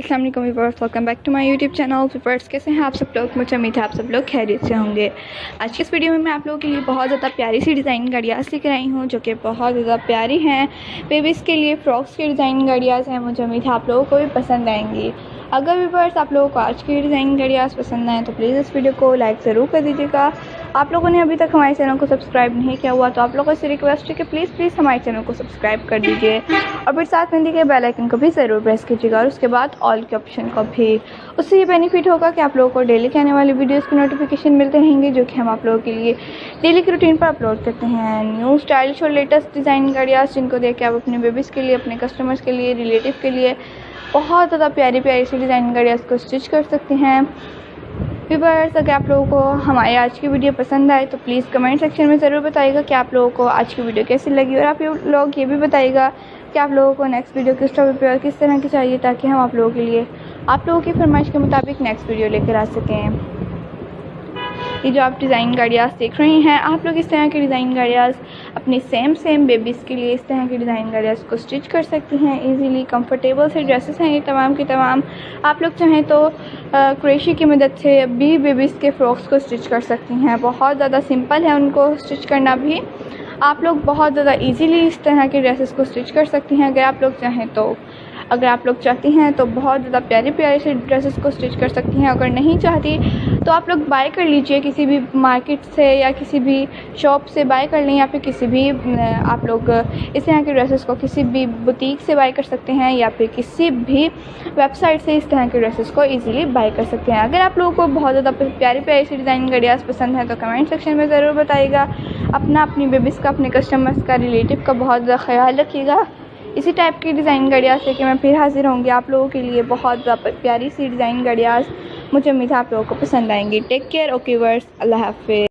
अस्सलाम वालेकुम viewers, welcome back to my YouTube channel. Viewers, कैसे हैं आप सब लोग? मुझे उम्मीद है आप सब लोग खैरियत से होंगे। आज की इस वीडियो में मैं आप लोगों के लिए बहुत ज़्यादा प्यारी सी डिज़ाइन गाड़ियास लेकर आई हूँ, जो कि बहुत ज़्यादा प्यारी हैं। बेबीज़ के लिए फ्रॉक्स की डिज़ाइन गाड़ियास हैं। मुझे उम्मीद है आप लोगों को भी पसंद आएंगी। अगर व्यूअर्स आप लोगों को आज की डिज़ाइन गाड़ियास पसंद आए तो प्लीज़ इस वीडियो को लाइक ज़रूर कर दीजिएगा। आप लोगों ने अभी तक हमारे चैनल को सब्सक्राइब नहीं किया हुआ तो आप लोगों से रिक्वेस्ट है कि प्लीज़ हमारे चैनल को सब्सक्राइब कर दीजिए और फिर साथ में दिए बेल आइकन को भी ज़रूर प्रेस कीजिएगा और उसके बाद ऑल के ऑप्शन को भी। उससे ये बेनिफिट होगा कि आप लोगों को डेली के आने वाली वीडियोस की नोटिफिकेशन मिलते रहेंगे, जो कि हम आप लोगों के लिए डेली की रूटीन पर अपलोड करते हैं। न्यू स्टाइलिश और लेटेस्ट डिज़ाइन गाड़ियास जिनको देख के आप अपने बेबीज़ के लिए, अपने कस्टमर्स के लिए, रिलेटिव के लिए बहुत ज़्यादा प्यारी प्यारी सी डिज़ाइन गाड़ियास को स्टिच कर सकते हैं। व्यूअर्स, अगर आप लोगों को हमारी आज की वीडियो पसंद आए तो प्लीज़ कमेंट सेक्शन में ज़रूर बताइएगा कि आप लोगों को आज की वीडियो कैसी लगी, और आप लोग ये भी बताइएगा कि आप लोगों को नेक्स्ट वीडियो किस टॉपिक पे और किस तरह की चाहिए, ताकि हम आप लोगों के लिए आप लोगों की फरमाइश के मुताबिक नेक्स्ट वीडियो लेकर आ सकें। ये जो आप डिज़ाइन गाड़ियास देख रहे हैं, आप लोग इस तरह की डिज़ाइन गाड़ियास अपनी सेम बेबीज़ के लिए इस तरह की डिज़ाइन गाड़ियास को स्टिच कर सकती हैं इजीली। कंफर्टेबल से ड्रेसेस हैं ये तमाम की तमाम। आप लोग चाहें तो क्रेशी की मदद से भी बेबीज़ के फ्रॉक्स को स्टिच कर सकती हैं। बहुत ज़्यादा सिंपल है उनको स्टिच करना भी। आप लोग बहुत ज़्यादा इजीली इस तरह के ड्रेसेस को स्टिच कर सकती हैं अगर आप लोग चाहें तो। अगर आप लोग चाहती हैं तो बहुत ज़्यादा प्यारे प्यारे से ड्रेसेस को स्टिच कर सकती हैं। अगर नहीं चाहती तो आप लोग बाय कर लीजिए किसी भी मार्केट से या किसी भी शॉप से बाय कर लें, या फिर किसी भी आप लोग इस तरह के ड्रेसेस को किसी भी बुटीक से बाय कर सकते हैं, या फिर किसी भी वेबसाइट से इस तरह के ड्रेसेस को ईज़िली बाय कर सकते हैं। अगर आप लोगों को बहुत ज़्यादा प्यारी प्यारी सी डिज़ाइन गाड़ियास पसंद है तो कमेंट सेक्शन में ज़रूर बताइएगा। अपनी बेबीज़ का, अपने कस्टमर्स का, रिलेटिव का बहुत ज़्यादा ख्याल रखिएगा। इसी टाइप की डिज़ाइन गाड़ियास लेके मैं फिर हाजिर होंगी आप लोगों के लिए। बहुत ज़्यादा प्यारी सी डिज़ाइन गाड़ियास मुझे उम्मीद है आप लोगों को पसंद आएंगी। टेक केयर, ओके व्यूअर्स, अल्लाह हाफ़िज़।